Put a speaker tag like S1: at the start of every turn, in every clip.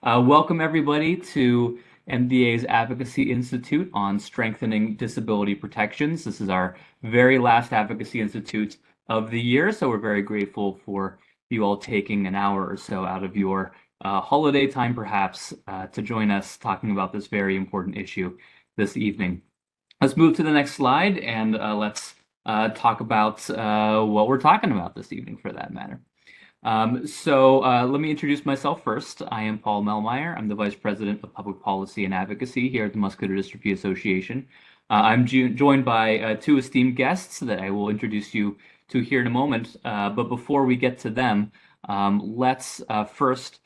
S1: Welcome everybody to MDA's Advocacy Institute on Strengthening Disability Protections. This is our very last Advocacy Institute of the year, so we're very grateful for you all taking an hour or so out of your holiday time, perhaps, to join us talking about this very important issue this evening. Let's move to the next slide and let's talk about what we're talking about this evening, for that matter. Let me introduce myself first. I am Paul Melmeyer. I'm the Vice President of Public Policy and Advocacy here at the Muscular Dystrophy Association. I'm joined by two esteemed guests that I will introduce you to here in a moment. But before we get to them, let's first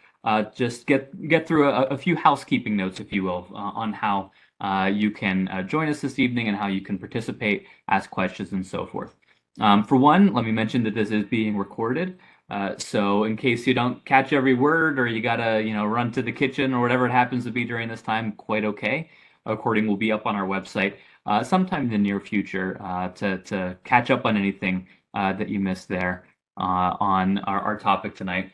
S1: just get through a few housekeeping notes, if you will, on how you can join us this evening and how you can participate, ask questions, and so forth. For one, let me mention that this is being recorded. So in case you don't catch every word or you gotta, run to the kitchen or whatever it happens to be during this time, quite okay. A recording will be up on our website sometime in the near future to catch up on anything that you missed there on our topic tonight.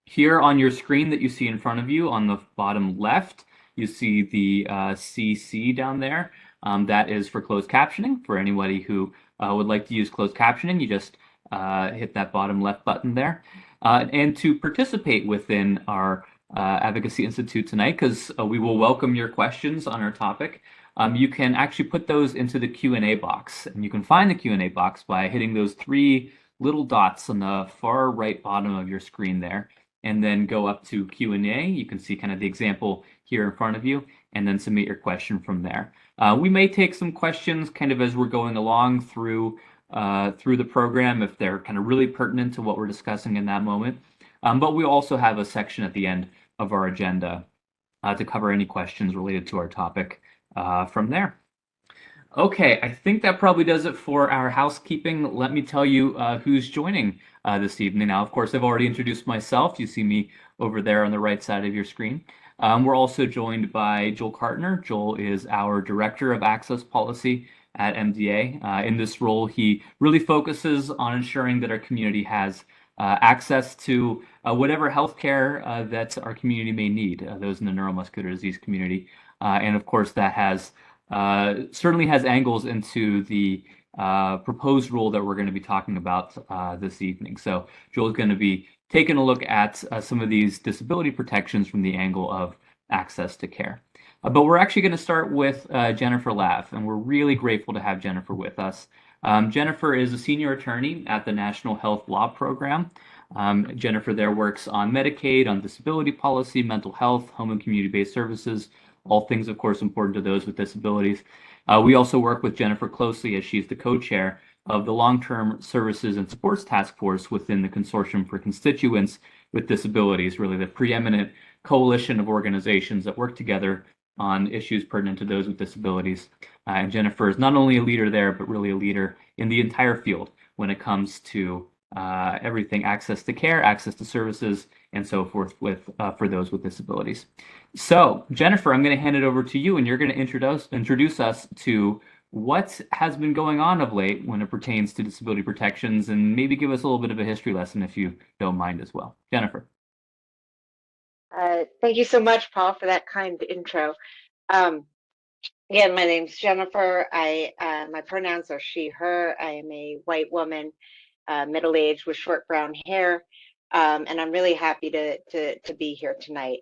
S1: Here on your screen that you see in front of you on the bottom left, you see the CC down there. That is for closed captioning. For anybody who would like to use closed captioning, you just hit that bottom left button there. And to participate within our Advocacy Institute tonight, because we will welcome your questions on our topic, you can actually put those into the Q&A box. And you can find the Q&A box by hitting those three little dots on the far right bottom of your screen there, and then go up to Q&A. You can see kind of the example here in front of you, and then submit your question from there. We may take some questions kind of as we're going along through the program if they're kind of really pertinent to what we're discussing in that moment. But we also have a section at the end of our agenda to cover any questions related to our topic from there. Okay, I think that probably does it for our housekeeping. Let me tell you who's joining this evening. Now, of course, I've already introduced myself. You see me over there on the right side of your screen. We're also joined by Joel Kartner. Joel is our Director of Access Policy at MDA. In this role, he really focuses on ensuring that our community has access to whatever healthcare that our community may need, those in the neuromuscular disease community. And of course, that has certainly has angles into the proposed rule that we're going to be talking about this evening. So Joel's going to be taking a look at some of these disability protections from the angle of access to care. But we're actually going to start with Jennifer Laff, and we're really grateful to have Jennifer with us. Jennifer is a senior attorney at the National Health Law Program. Jennifer there works on Medicaid, on disability policy, mental health, home and community-based services, all things, of course, important to those with disabilities. We also work with Jennifer closely as she's the co-chair of the Long-Term Services and Supports Task Force within the Consortium for Constituents with Disabilities, really the preeminent coalition of organizations that work together on issues pertinent to those with disabilities. And Jennifer is not only a leader there, but really a leader in the entire field when it comes to everything access to care, access to services, and so forth for those with disabilities. So, Jennifer, I'm going to hand it over to you, and you're going to introduce us to what has been going on of late when it pertains to disability protections, and maybe give us a little bit of a history lesson if you don't mind as well. Jennifer.
S2: Thank you so much, Paul, for that kind intro. Again, my name's Jennifer. My pronouns are she, her. I am a white woman, middle-aged with short brown hair, and I'm really happy to be here tonight.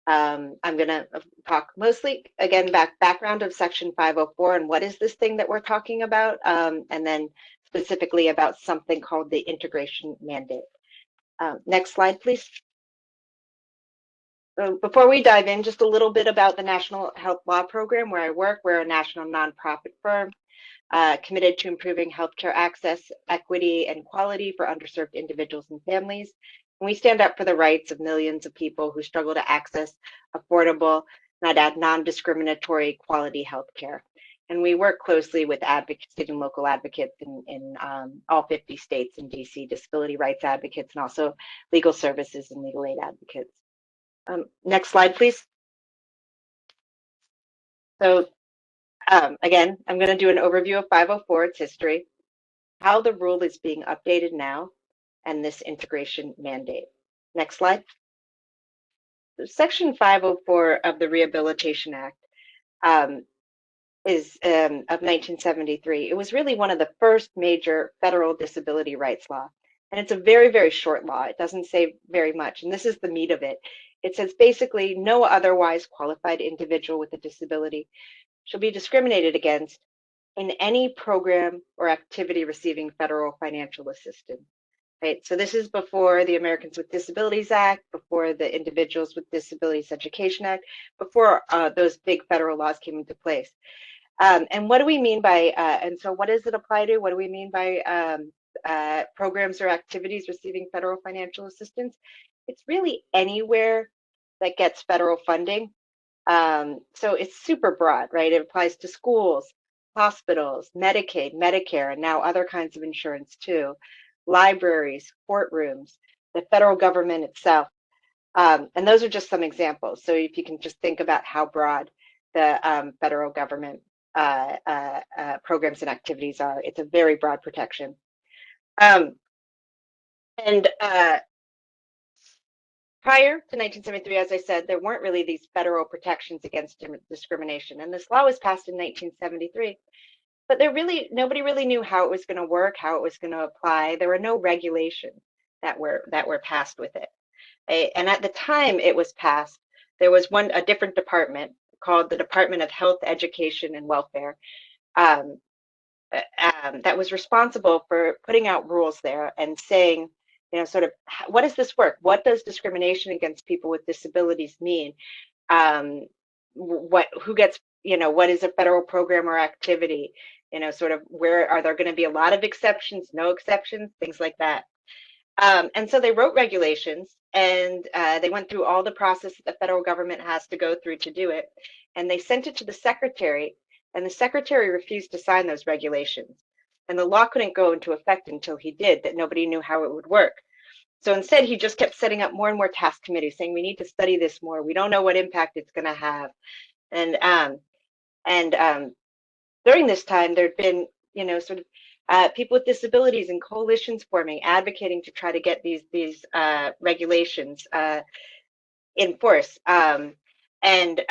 S2: I'm going to talk mostly, again, background of Section 504 and what is this thing that we're talking about, and then specifically about something called the integration mandate. Next slide, please. So before we dive in, just a little bit about the National Health Law Program where I work. We're a national nonprofit firm committed to improving healthcare access, equity, and quality for underserved individuals and families. And we stand up for the rights of millions of people who struggle to access affordable, non-discriminatory quality healthcare. And we work closely with advocates, state and local advocates in all 50 states and DC, disability rights advocates, and also legal services and legal aid advocates. Next slide, please. So again, I'm going to do an overview of 504, its history, how the rule is being updated now, and this integration mandate. Next slide. Section 504 of the Rehabilitation Act um, is of 1973. It was really one of the first major federal disability rights law. And it's a very, very short law. It doesn't say very much. And this is the meat of it. It says basically no otherwise qualified individual with a disability shall be discriminated against in any program or activity receiving federal financial assistance. Right. So this is before the Americans with Disabilities Act, before the Individuals with Disabilities Education Act, before those big federal laws came into place. And what do we mean by, and so what does it apply to? What do we mean by programs or activities receiving federal financial assistance? It's really anywhere that gets federal funding. So it's super broad, right? It applies to schools, hospitals, Medicaid, Medicare, and now other kinds of insurance too, libraries, courtrooms, the federal government itself. And those are just some examples. So if you can just think about how broad the federal government programs and activities are, it's a very broad protection. And prior to 1973, as I said, there weren't really these federal protections against discrimination. And this law was passed in 1973. But nobody really knew how it was going to work, how it was going to apply. There were no regulations that were passed with it. And at the time it was passed, there was a different department called the Department of Health, Education, and Welfare um, that was responsible for putting out rules there and saying, sort of, what does this work? What does discrimination against people with disabilities mean? Who gets, what is a federal program or activity? Sort of where are there going to be a lot of exceptions, no exceptions, things like that. And so they wrote regulations and they went through all the process that the federal government has to go through to do it. And they sent it to the secretary, and the secretary refused to sign those regulations. And the law couldn't go into effect until he did, that nobody knew how it would work. So instead, he just kept setting up more and more task committees saying, we need to study this more. We don't know what impact it's going to have. And during this time, there'd been, sort of people with disabilities and coalitions forming, advocating to try to get these regulations in force. And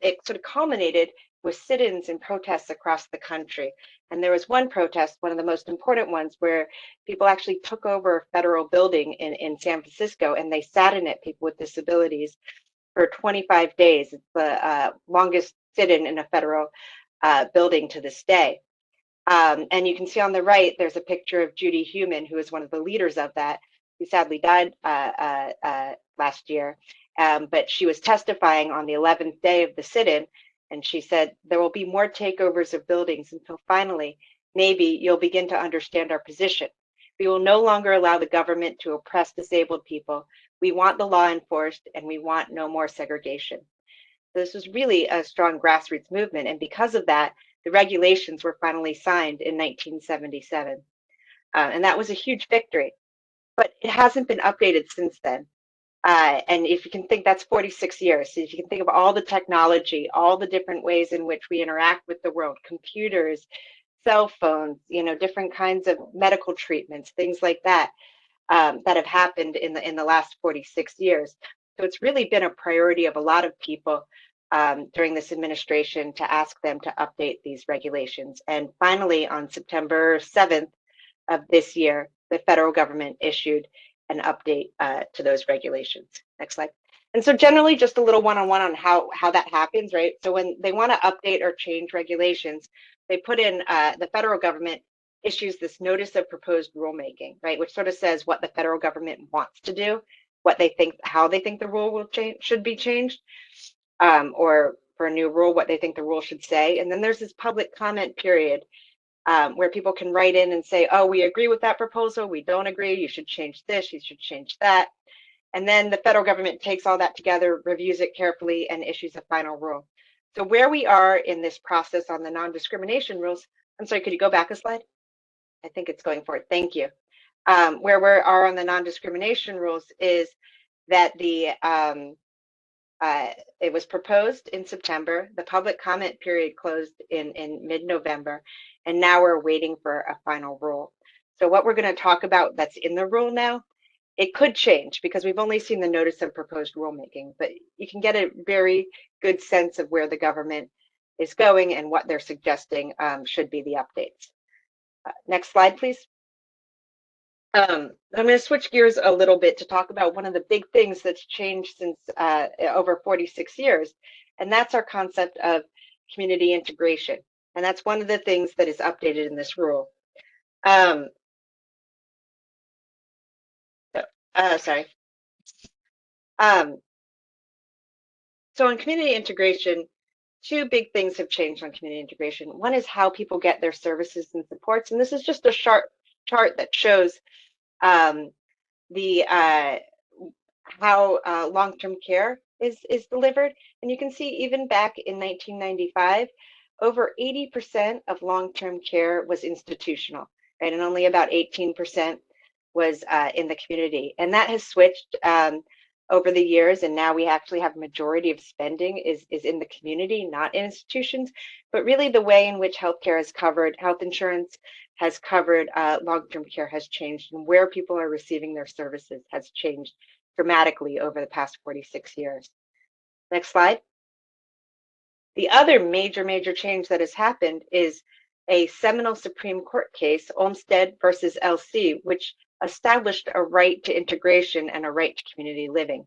S2: it sort of culminated with sit-ins and protests across the country. And there was one protest, one of the most important ones, where people actually took over a federal building in San Francisco, and they sat in it, people with disabilities, for 25 days. It's the longest sit-in in a federal building to this day. And you can see on the right, there's a picture of Judy Heumann, who is one of the leaders of that, who sadly died last year. But she was testifying on the 11th day of the sit-in, and she said, there will be more takeovers of buildings until finally, maybe you'll begin to understand our position. We will no longer allow the government to oppress disabled people. We want the law enforced, and we want no more segregation. So this was really a strong grassroots movement, and because of that, the regulations were finally signed in 1977. And that was a huge victory, but it hasn't been updated since then. And if you can think, that's 46 years. So if you can think of all the technology, all the different ways in which we interact with the world, computers, cell phones, different kinds of medical treatments, things like that, that have happened in the last 46 years. So it's really been a priority of a lot of people during this administration to ask them to update these regulations. And finally, on September 7th of this year, the federal government issued an update to those regulations. Next slide. And so generally just a little one-on-one on how that happens, right? So when they want to update or change regulations, they put in, the federal government issues this notice of proposed rulemaking, right? Which sort of says what the federal government wants to do, what they think, how they think the rule will change, should be changed, or for a new rule, what they think the rule should say. And then there's this public comment period where people can write in and say, oh, we agree with that proposal, we don't agree, you should change this, you should change that. And then the federal government takes all that together, reviews it carefully, and issues a final rule. So where we are in this process on the non-discrimination rules, I'm sorry, could you go back a slide? I think it's going forward, thank you. Where we are on the non-discrimination rules is that it was proposed in September. The public comment period closed in mid-November, and now we're waiting for a final rule. So what we're going to talk about that's in the rule now It could change because we've only seen the notice of proposed rulemaking, but you can get a very good sense of where the government is going and what they're suggesting should be the updates. Next slide, please. I'm going to switch gears a little bit to talk about one of the big things that's changed since over 46 years, and that's our concept of community integration. And that's one of the things that is updated in this rule. Sorry. So in community integration, two big things have changed on community integration. One is how people get their services and supports, and this is just a chart that shows the how long-term care is delivered. And you can see even back in 1995, over 80% of long-term care was institutional, right? And only about 18% was in the community. And that has switched over the years, and now we actually have majority of spending is in the community, not in institutions. But really the way in which healthcare is covered, health insurance has covered long-term care has changed, and where people are receiving their services has changed dramatically over the past 46 years. Next slide. The other major change that has happened is a seminal Supreme Court case, Olmstead versus LC, which established a right to integration and a right to community living.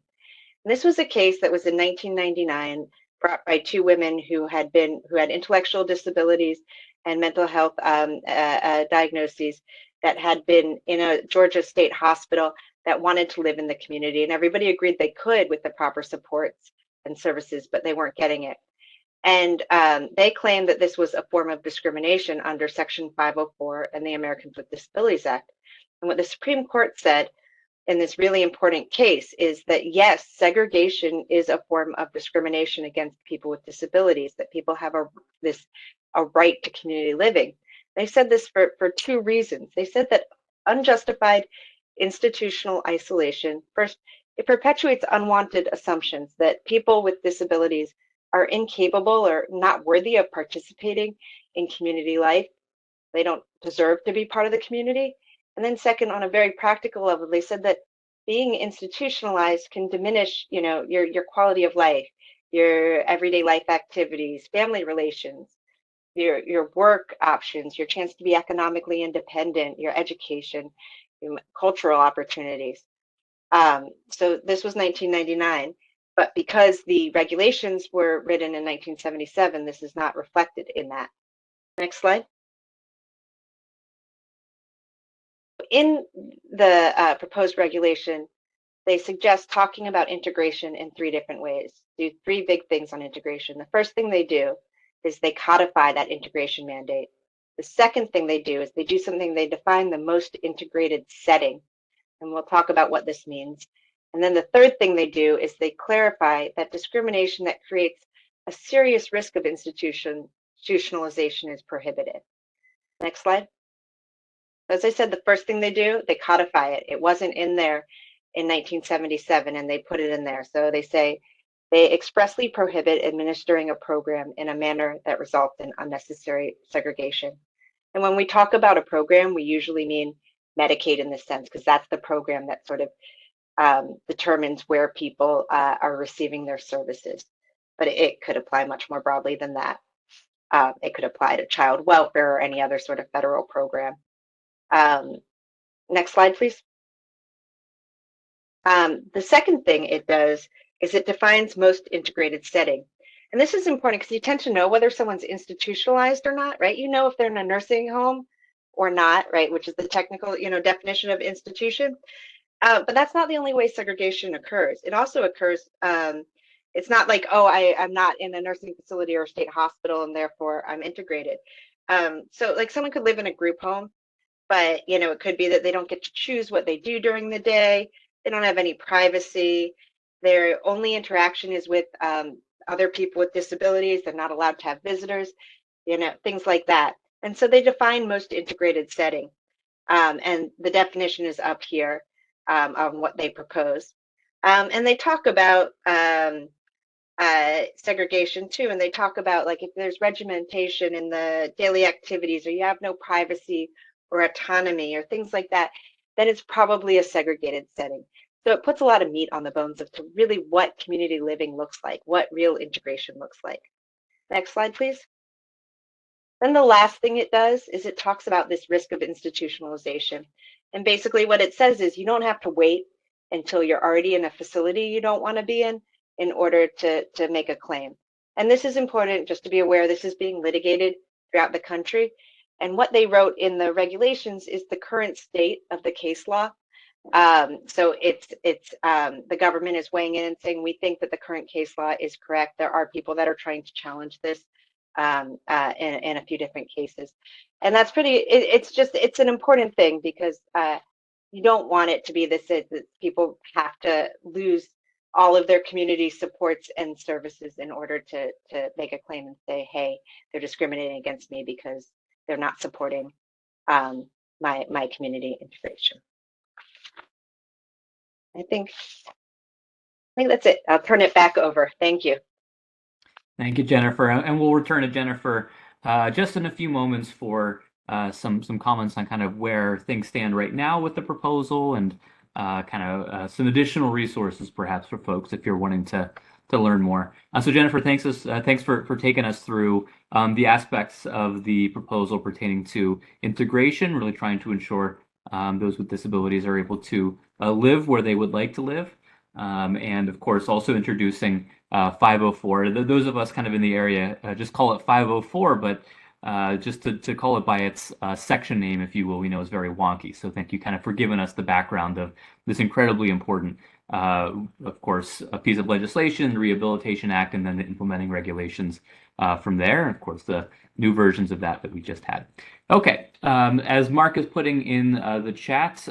S2: And this was a case that was in 1999 brought by two women who had intellectual disabilities and mental health diagnoses that had been in a Georgia state hospital that wanted to live in the community. And everybody agreed they could with the proper supports and services, but they weren't getting it. And they claimed that this was a form of discrimination under Section 504 and the Americans with Disabilities Act. And what the Supreme Court said in this really important case is that, yes, segregation is a form of discrimination against people with disabilities, that people have a right to community living. They said this for two reasons. They said that unjustified institutional isolation, first, it perpetuates unwanted assumptions that people with disabilities are incapable or not worthy of participating in community life. They don't deserve to be part of the community. And then second, on a very practical level, they said that being institutionalized can diminish, your quality of life, your everyday life activities, family relations, your work options, your chance to be economically independent, your education, your cultural opportunities. So this was 1999, but because the regulations were written in 1977, this is not reflected in that. Next slide. In the proposed regulation, they suggest talking about integration in three different ways. Do three big things on integration. The first thing they do is they codify that integration mandate. The second thing they do is they do something, they define the most integrated setting. And we'll talk about what this means. And then the third thing they do is they clarify that discrimination that creates a serious risk of institutionalization is prohibited. Next slide. As I said, the first thing they do, they codify it. It wasn't in there in 1977, and they put it in there. So they say they expressly prohibit administering a program in a manner that results in unnecessary segregation. And when we talk about a program, we usually mean Medicaid in this sense, because that's the program that sort of determines where people are receiving their services. But it could apply much more broadly than that. It could apply to child welfare or any other sort of federal program. Next slide, please. The second thing it does is it defines most integrated setting. And this is important because you tend to know whether someone's institutionalized or not, right? You know if they're in a nursing home or not, right? Which is the technical, definition of institution. But that's not the only way segregation occurs. It also occurs, it's not like, oh, I'm not in a nursing facility or a state hospital and therefore I'm integrated. So like someone could live in a group home, but it could be that they don't get to choose what they do during the day. They don't have any privacy. Their only interaction is with other people with disabilities. They're not allowed to have visitors, things like that. And so they define most integrated setting. And the definition is up here on what they propose. And they talk about segregation too, and they talk about like if there's regimentation in the daily activities or you have no privacy or autonomy or things like that, then it's probably a segregated setting. So it puts a lot of meat on the bones of to really what community living looks like, what real integration looks like. Next slide, please. Then the last thing it does is it talks about this risk of institutionalization. And basically what it says is you don't have to wait until you're already in a facility you don't want to be in order to make a claim. And this is important just to be aware this is being litigated throughout the country. And what they wrote in the regulations is the current state of the case law. So it's the government is weighing in and saying we think that the current case law is correct. There are people that are trying to challenge this in a few different cases, and that's pretty. It's an important thing because you don't want it to be this that people have to lose all of their community supports and services in order to make a claim and say, hey, they're discriminating against me because they're not supporting my community integration. I think that's it. I'll turn it back over. Thank you.
S1: Thank you, Jennifer. And we'll return to Jennifer just in a few moments for some comments on kind of where things stand right now with the proposal and some additional resources perhaps for folks if you're wanting to learn more. So Jennifer, thanks for taking us through the aspects of the proposal pertaining to integration, really trying to ensure those with disabilities are able to live where they would like to live. And of course, also introducing 504. Those of us kind of in the area just call it 504, but just to call it by its section name, if you will, we know is very wonky. So thank you kind of for giving us the background of this incredibly important, of course, a piece of legislation, the Rehabilitation Act, and then the implementing regulations from there. And of course, the new versions of that we just had. Okay, as Mark is putting in the chat,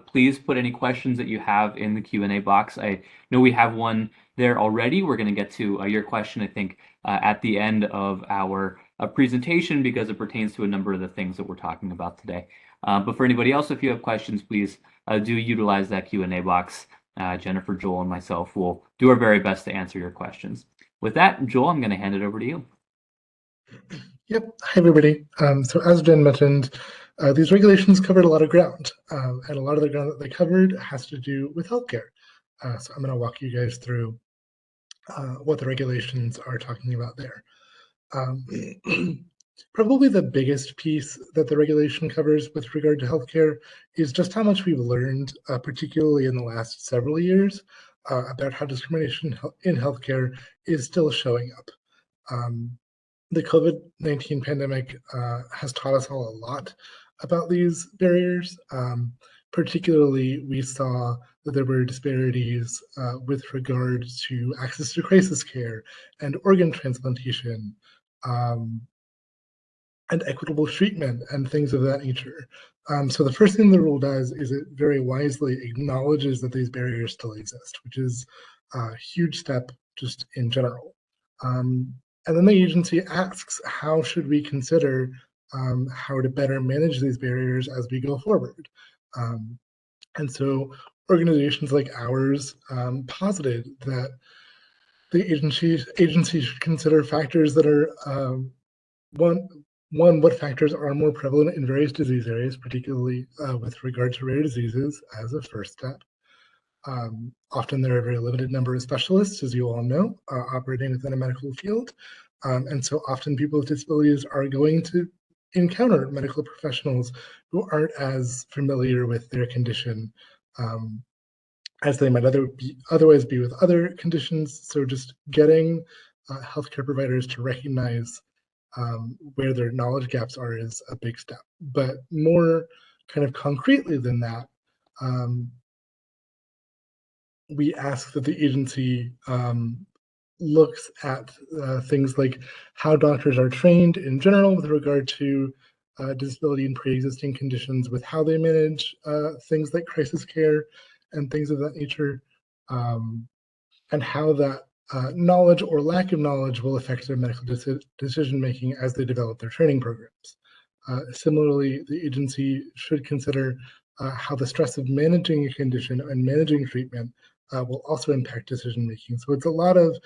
S1: please put any questions that you have in the Q&A box. I know we have one there already. We're going to get to your question, I think, at the end of our presentation because it pertains to a number of the things that we're talking about today. But for anybody else, if you have questions, please do utilize that Q&A box. Jennifer, Joel, and myself will do our very best to answer your questions. With that, Joel, I'm going to hand it over to you.
S3: Yep. Hi, everybody. So as Jen mentioned, these regulations covered a lot of ground, and a lot of the ground that they covered has to do with healthcare. So I'm going to walk you guys through what the regulations are talking about there. Probably the biggest piece that the regulation covers with regard to healthcare is just how much we've learned, particularly in the last several years, about how discrimination in healthcare is still showing up. The COVID-19 pandemic has taught us all a lot about these barriers. Particularly, we saw that there were disparities with regard to access to crisis care and organ transplantation and equitable treatment and things of that nature. So the first thing the rule does is it very wisely acknowledges that these barriers still exist, which is a huge step just in general. And then the agency asks, how should we consider how to better manage these barriers as we go forward? And so organizations like ours posited that the agency should consider factors that are, one, what factors are more prevalent in various disease areas, particularly with regard to rare diseases as a first step. Often there are a very limited number of specialists, as you all know, operating within a medical field. And so often people with disabilities are going to encounter medical professionals who aren't as familiar with their condition as they might otherwise be with other conditions. So just getting healthcare providers to recognize where their knowledge gaps are is a big step. But more kind of concretely than that, we ask that the agency looks at things like how doctors are trained in general with regard to disability and pre-existing conditions, with how they manage things like crisis care and things of that nature, and how that knowledge or lack of knowledge will affect their medical decision-making as they develop their training programs. Similarly, the agency should consider how the stress of managing a condition and managing treatment will also impact decision-making. So it's a lot of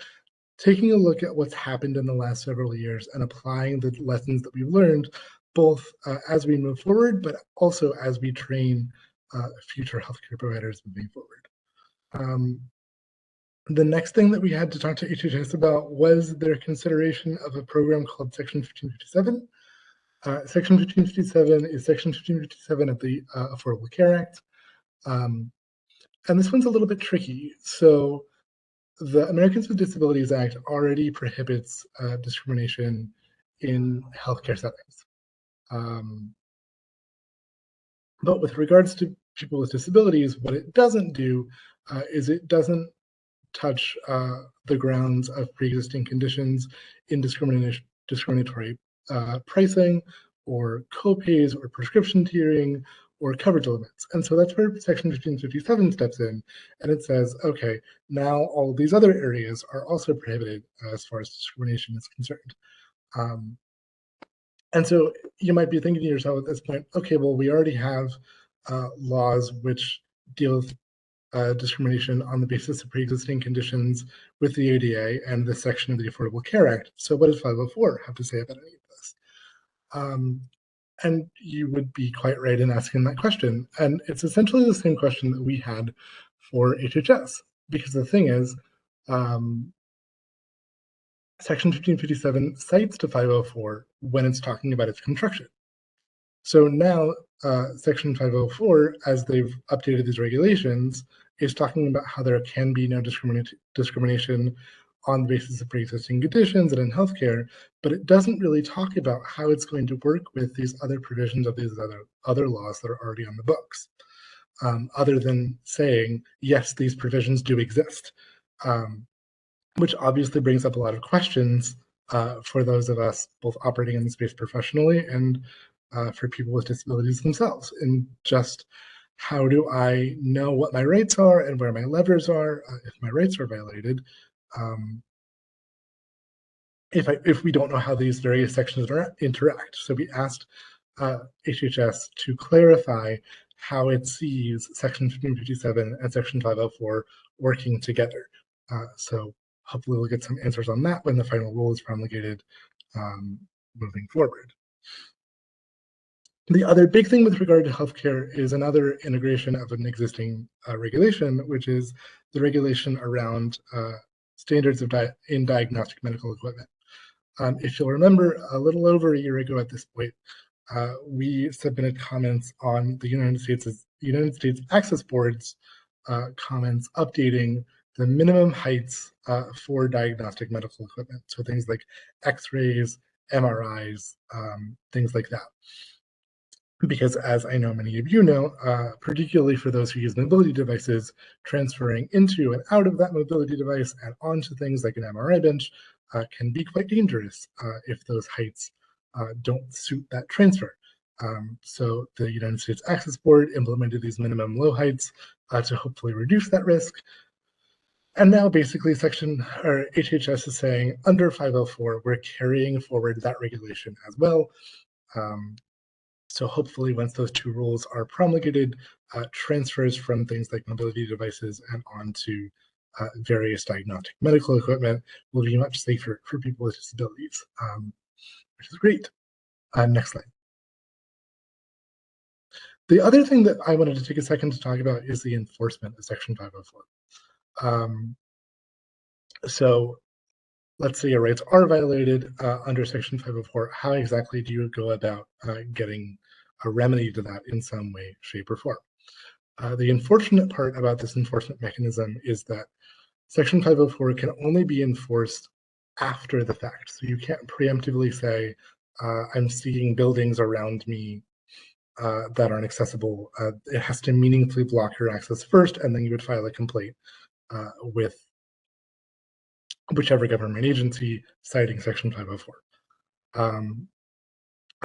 S3: taking a look at what's happened in the last several years and applying the lessons that we've learned, both as we move forward, but also as we train future healthcare providers moving forward. The next thing that we had to talk to HHS about was their consideration of a program called Section 1557. Section 1557 is Section 1557 of the Affordable Care Act. And this one's a little bit tricky. So the Americans with Disabilities Act already prohibits discrimination in healthcare settings. But with regards to people with disabilities, what it doesn't do is it doesn't touch the grounds of pre-existing conditions in discriminatory pricing or co-pays or prescription tiering or coverage limits. And so that's where Section 1557 steps in, and it says, okay, now all of these other areas are also prohibited as far as discrimination is concerned. And so you might be thinking to yourself at this point, okay, well, we already have laws which deal with discrimination on the basis of pre-existing conditions with the ADA and this section of the Affordable Care Act. So what does 504 have to say about any of this? And you would be quite right in asking that question. And it's essentially the same question that we had for HHS, because the thing is, Section 1557 cites to 504 when it's talking about its construction. So now Section 504, as they've updated these regulations, is talking about how there can be no discrimination on the basis of pre-existing conditions and in healthcare, but it doesn't really talk about how it's going to work with these other provisions of these other laws that are already on the books, other than saying, yes, these provisions do exist, which obviously brings up a lot of questions for those of us both operating in the space professionally and for people with disabilities themselves. And just how do I know what my rights are and where my levers are if my rights are violated? If we don't know how these various sections interact. So we asked HHS to clarify how it sees Section 1557 and Section 504 working together. So hopefully we'll get some answers on that when the final rule is promulgated moving forward. The other big thing with regard to healthcare is another integration of an regulation, which is the regulation around standards in diagnostic medical equipment. If you'll remember, a little over a year ago at this point, we submitted comments on the United States Access Board's comments updating the minimum heights for diagnostic medical equipment. So things like X-rays, MRIs, things like that. Because as I know many of you know, particularly for those who use mobility devices, transferring into and out of that mobility device and onto things like an MRI bench can be quite dangerous if those heights don't suit that transfer. So the United States Access Board implemented these minimum low heights to hopefully reduce that risk. And now basically HHS is saying under 504, we're carrying forward that regulation as well. So hopefully once those two rules are promulgated, transfers from things like mobility devices and onto various diagnostic medical equipment will be much safer for people with disabilities, which is great. Next slide. The other thing that I wanted to take a second to talk about is the enforcement of Section 504. So let's say your rights are violated under Section 504. How exactly do you go about getting a remedy to that in some way, shape, or form? The unfortunate part about this enforcement mechanism is that Section 504 can only be enforced after the fact. So you can't preemptively say, I'm seeing buildings around me that aren't accessible. It has to meaningfully block your access first, and then you would file a complaint with whichever government agency citing Section 504.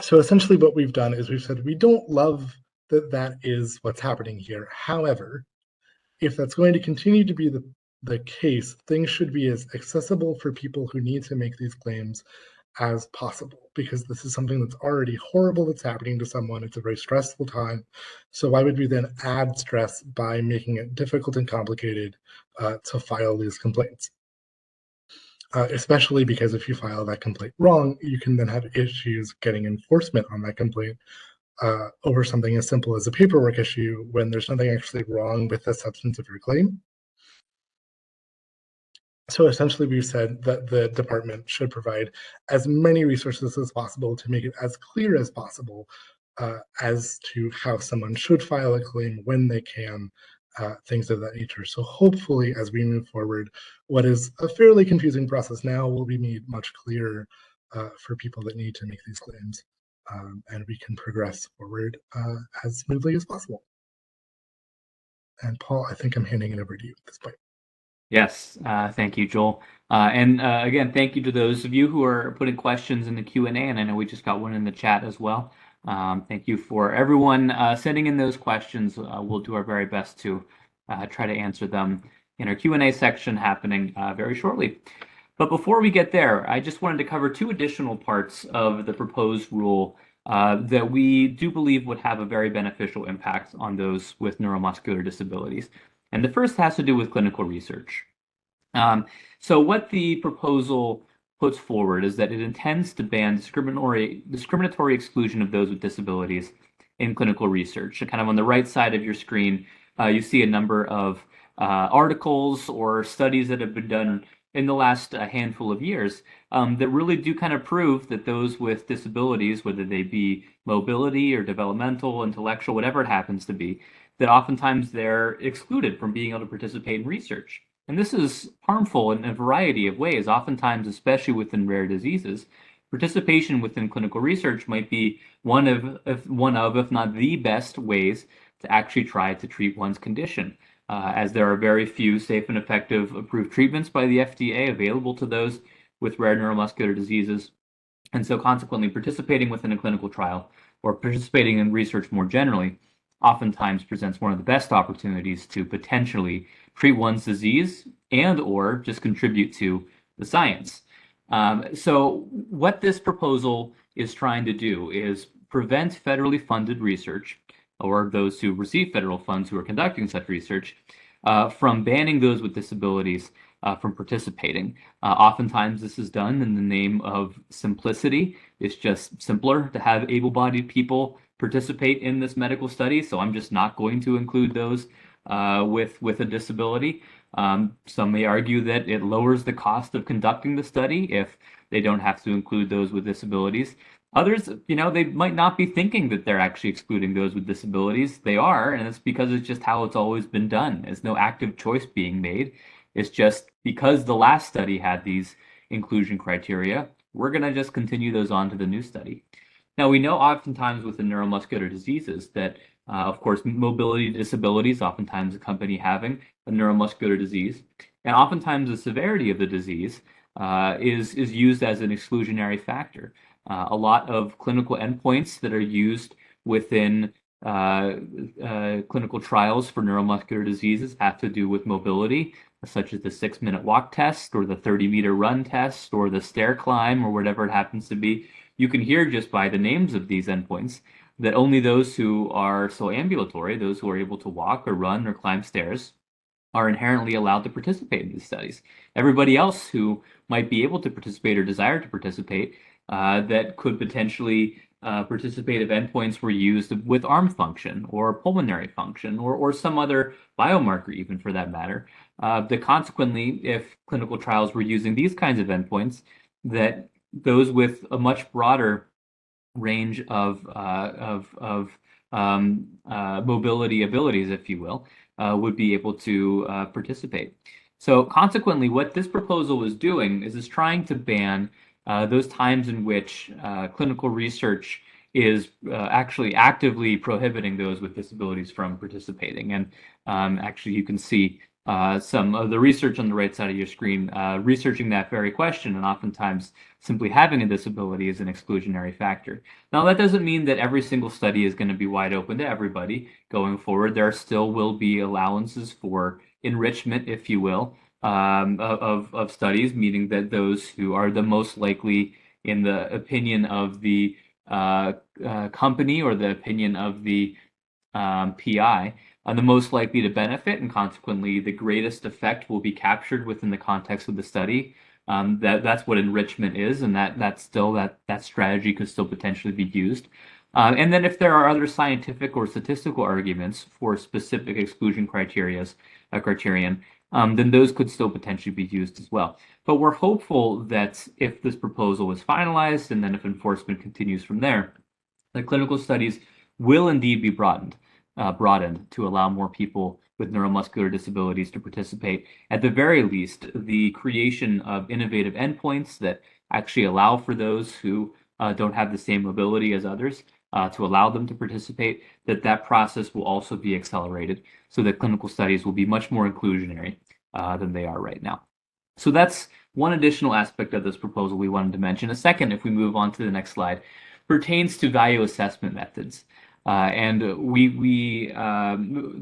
S3: So essentially what we've done is we've said we don't love that that is what's happening here. However, if that's going to continue to be the case, things should be as accessible for people who need to make these claims as possible, because this is something that's already horrible that's happening to someone. It's a very stressful time. So why would we then add stress by making it difficult and complicated to file these complaints? Especially because if you file that complaint wrong, you can then have issues getting enforcement on that complaint, over something as simple as a paperwork issue when there's nothing actually wrong with the substance of your claim. So essentially, we've said that the department should provide as many resources as possible to make it as clear as possible as to how someone should file a claim, when they can, things of that nature. So hopefully, as we move forward, what is a fairly confusing process now will be made much clearer for people that need to make these claims, and we can progress forward as smoothly as possible. And Paul, I think I'm handing it over to you at this point.
S1: Yes, thank you, Joel. And again, thank you to those of you who are putting questions in the Q&A, and I know we just got one in the chat as well. Thank you for everyone sending in those questions. We'll do our very best to try to answer them in our Q&A section happening very shortly. But before we get there, I just wanted to cover two additional parts of the proposed rule that we do believe would have a very beneficial impact on those with neuromuscular disabilities. And the first has to do with clinical research. So what the proposal puts forward is that it intends to ban discriminatory exclusion of those with disabilities in clinical research. So kind of on the right side of your screen, you see a number of articles or studies that have been done in the last handful of years that really do kind of prove that those with disabilities, whether they be mobility or developmental, intellectual, whatever it happens to be, that oftentimes they're excluded from being able to participate in research. And this is harmful in a variety of ways, oftentimes, especially within rare diseases. Participation within clinical research might be one of, if not the best ways to actually try to treat one's condition, as there are very few safe and effective approved treatments by the FDA available to those with rare neuromuscular diseases. And so consequently, participating within a clinical trial or participating in research more generally oftentimes presents one of the best opportunities to potentially treat one's disease and or just contribute to the science. So what this proposal is trying to do is prevent federally funded research, or those who receive federal funds who are conducting such research, from banning those with disabilities from participating. Oftentimes this is done in the name of simplicity. It's just simpler to have able-bodied people participate in this medical study, so I'm just not going to include those with a disability. Some may argue that it lowers the cost of conducting the study if they don't have to include those with disabilities. Others, they might not be thinking that they're actually excluding those with disabilities. They are, and it's because it's just how it's always been done. There's no active choice being made. It's just because the last study had these inclusion criteria, we're going to just continue those on to the new study. Now, we know oftentimes with the neuromuscular diseases that, of course, mobility disabilities oftentimes accompany having a neuromuscular disease. And oftentimes the severity of the disease is used as an exclusionary factor. A lot of clinical endpoints that are used within clinical trials for neuromuscular diseases have to do with mobility, such as the 6-minute walk test or the 30-meter run test or the stair climb or whatever it happens to be. You can hear just by the names of these endpoints that only those who are so ambulatory, those who are able to walk or run or climb stairs, are inherently allowed to participate in these studies. Everybody else who might be able to participate or desire to participate that could potentially participate if endpoints were used with arm function or pulmonary function or some other biomarker even for that matter. That consequently, if clinical trials were using these kinds of endpoints, that those with a much broader range of mobility abilities, if you will, would be able to participate. So consequently, what this proposal is doing is trying to ban those times in which clinical research is actually actively prohibiting those with disabilities from participating. And actually, you can see some of the research on the right side of your screen researching that very question, and oftentimes simply having a disability is an exclusionary factor. Now, that doesn't mean that every single study is going to be wide open to everybody going forward. There still will be allowances for enrichment, if you will, of studies, meaning that those who are the most likely, in the opinion of the company or the opinion of the PI, are the most likely to benefit, and consequently the greatest effect will be captured within the context of the study. That's what enrichment is, and that strategy could still potentially be used. And then if there are other scientific or statistical arguments for specific exclusion criterion, then those could still potentially be used as well. But we're hopeful that if this proposal is finalized and then if enforcement continues from there, the clinical studies will indeed be broadened to allow more people with neuromuscular disabilities to participate. At the very least, the creation of innovative endpoints that actually allow for those who don't have the same mobility as others to allow them to participate, that process will also be accelerated so that clinical studies will be much more inclusionary than they are right now. So that's one additional aspect of this proposal we wanted to mention. A second, if we move on to the next slide, pertains to value assessment methods. And we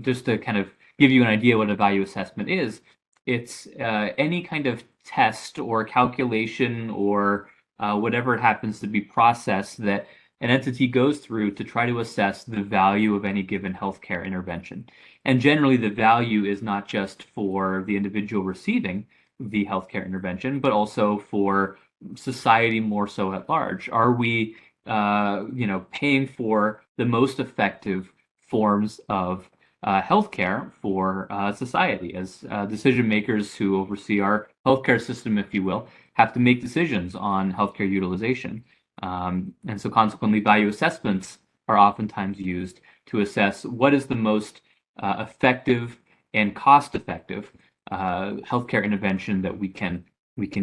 S1: just to kind of give you an idea what a value assessment is, it's any kind of test or calculation or whatever it happens to be process that an entity goes through to try to assess the value of any given healthcare intervention. And generally, the value is not just for the individual receiving the healthcare intervention, but also for society more so at large. Are we paying for the most effective forms of healthcare for society? As decision makers who oversee our healthcare system, if you will, have to make decisions on healthcare utilization. And so consequently, value assessments are oftentimes used to assess what is the most effective and cost-effective healthcare intervention that we can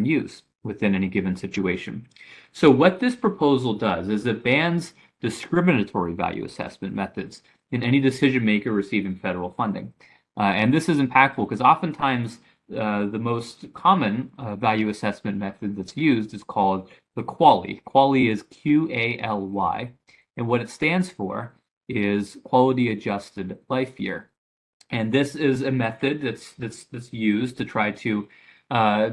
S1: use within any given situation. So what this proposal does is it bans discriminatory value assessment methods in any decision maker receiving federal funding. And this is impactful because oftentimes the most common value assessment method that's used is called the QALY. QALY is QALY, and what it stands for is Quality Adjusted Life Year. And this is a method that's used to try to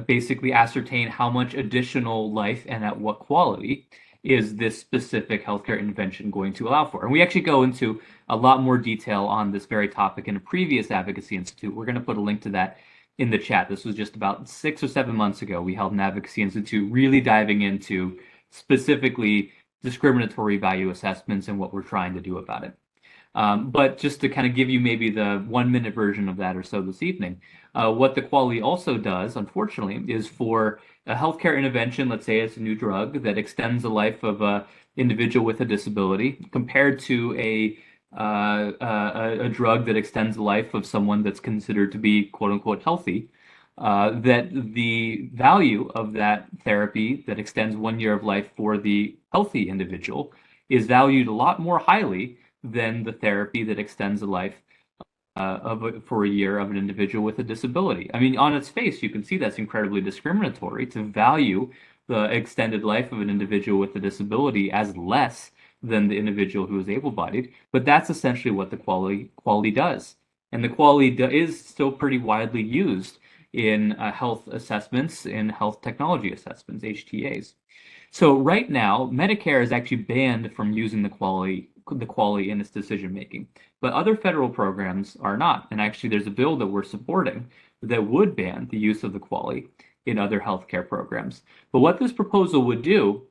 S1: basically ascertain how much additional life and at what quality is this specific healthcare intervention going to allow for. And we actually go into a lot more detail on this very topic in a previous Advocacy Institute. We're going to put a link to that in the chat. This was just about 6 or 7 months ago. We held an Advocacy Institute really diving into specifically discriminatory value assessments and what we're trying to do about it. But just to kind of give you maybe the 1-minute version of that or so this evening, what the QALY also does, unfortunately, is for a healthcare intervention, let's say it's a new drug that extends the life of an individual with a disability, compared to a drug that extends the life of someone that's considered to be quote unquote healthy, that the value of that therapy that extends 1 year of life for the healthy individual is valued a lot more highly than the therapy that extends the life for a year of an individual with a disability. I mean, on its face, you can see that's incredibly discriminatory to value the extended life of an individual with a disability as less than the individual who is able-bodied. But that's essentially what the QALY does. And the QALY is still pretty widely used in health assessments, in health technology assessments, HTAs. So right now, Medicare is actually banned from using the QALY in its decision making, but other federal programs are not. And actually, there's a bill that we're supporting that would ban the use of the QALY in other healthcare programs. But what this proposal would do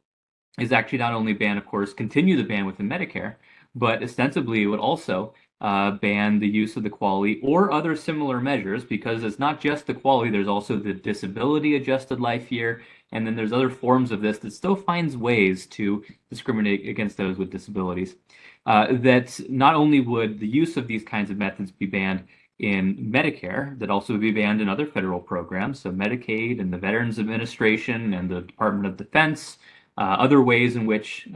S1: is actually not only ban, of course, continue the ban within Medicare, but ostensibly it would also ban the use of the QALY or other similar measures, because it's not just the QALY, there's also the disability adjusted life year, and then there's other forms of this that still finds ways to discriminate against those with disabilities. That not only would the use of these kinds of methods be banned in Medicare, that also would be banned in other federal programs, so Medicaid and the Veterans Administration and the Department of Defense, other ways in which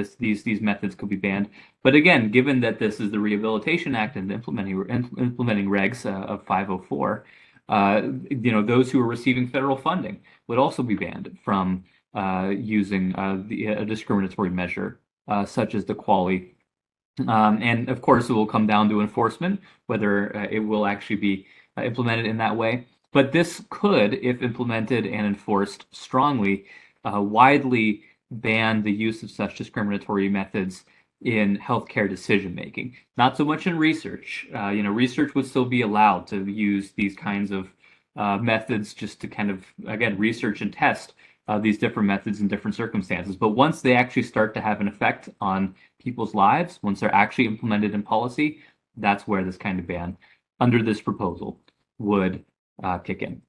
S1: these methods could be banned. But again, given that this is the Rehabilitation Act and implementing regs of 504, those who are receiving federal funding would also be banned from using a discriminatory measure such as the QALY. And of course, it will come down to enforcement, whether it will actually be implemented in that way. But this could, if implemented and enforced strongly, widely ban the use of such discriminatory methods in healthcare decision making. Not so much in research. Research would still be allowed to use these kinds of methods just to kind of, again, research and test these different methods in different circumstances. But once they actually start to have an effect on people's lives, once they're actually implemented in policy, that's where this kind of ban under this proposal would kick in.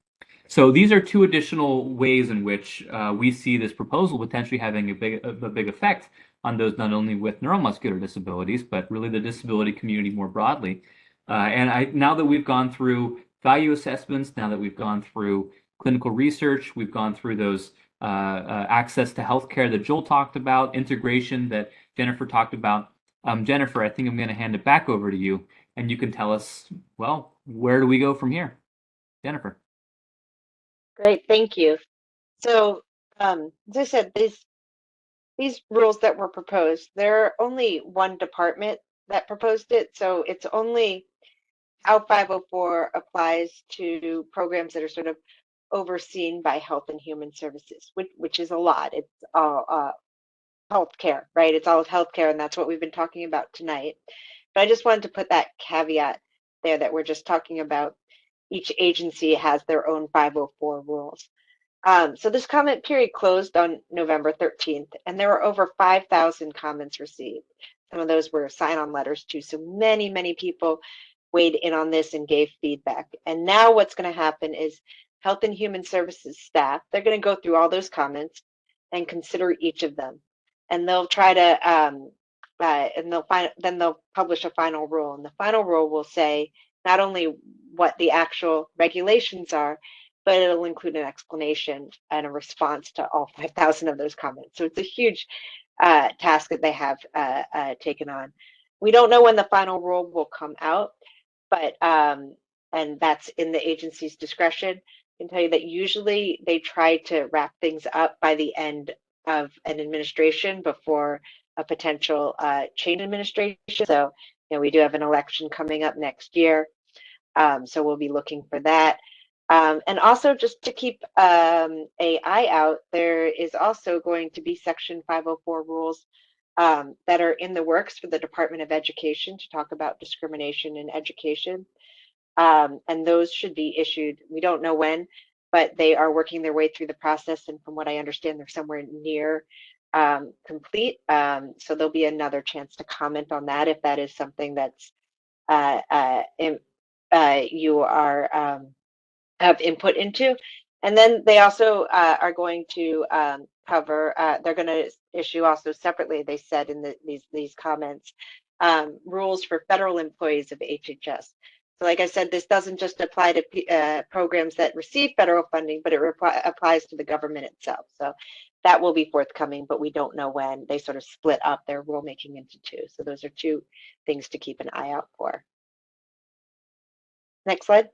S1: So these are two additional ways in which we see this proposal potentially having a big effect on those not only with neuromuscular disabilities, but really the disability community more broadly. Now that we've gone through value assessments, now that we've gone through clinical research, we've gone through those access to healthcare that Joel talked about, integration that Jennifer talked about. Jennifer, I think I'm going to hand it back over to you, and you can tell us, well, where do we go from here? Jennifer.
S2: Great, thank you. So, as I said, these rules that were proposed, there are only one department that proposed it, so it's only how 504 applies to programs that are sort of overseen by Health and Human Services, which is a lot. It's all healthcare, right? It's all of healthcare, and that's what we've been talking about tonight. But I just wanted to put that caveat there that we're just talking about each agency has their own 504 rules. So this comment period closed on November 13th, and there were over 5,000 comments received. Some of those were sign-on letters too, so many people weighed in on this and gave feedback. And now what's going to happen is Health and Human Services staff, they're going to go through all those comments and consider each of them. And they'll try to, then they'll publish a final rule. And the final rule will say not only what the actual regulations are, but it'll include an explanation and a response to all 5,000 of those comments. So it's a huge task that they have taken on. We don't know when the final rule will come out, but and that's in the agency's discretion. I can tell you that usually they try to wrap things up by the end of an administration before a potential change in administration. So, we do have an election coming up next year. So we'll be looking for that. And also just to keep an eye out, there is also going to be Section 504 rules that are in the works for the Department of Education to talk about discrimination in education. And those should be issued, we don't know when, but they are working their way through the process. And from what I understand, they're somewhere near complete. So there'll be another chance to comment on that if that is something that's you are have input into. And then they also are going to cover, they're going to issue also separately, they said in these comments, rules for federal employees of HHS. So like I said, this doesn't just apply to programs that receive federal funding, but it applies to the government itself. So that will be forthcoming, but we don't know when. They sort of split up their rulemaking into two. So those are two things to keep an eye out for. Next slide.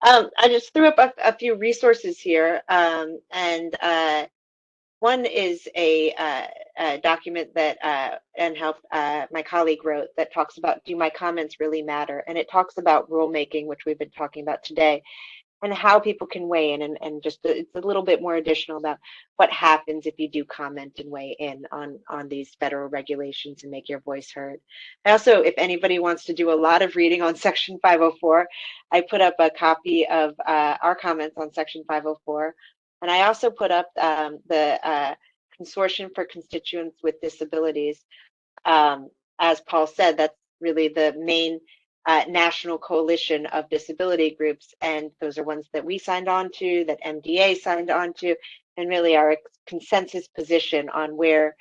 S2: I just threw up a few resources here, and one is a document that my colleague wrote that talks about, do my comments really matter? And it talks about rulemaking, which we've been talking about today, and how people can weigh in, and just it's a little bit more additional about what happens if you do comment and weigh in on these federal regulations and make your voice heard. Also, if anybody wants to do a lot of reading on Section 504, I put up a copy of our comments on Section 504, and I also put up the Consortium for Constituents with Disabilities. As Paul said, that's really the main national coalition of disability groups, and those are ones that we signed on to, that MDA signed on to, and really our consensus position on where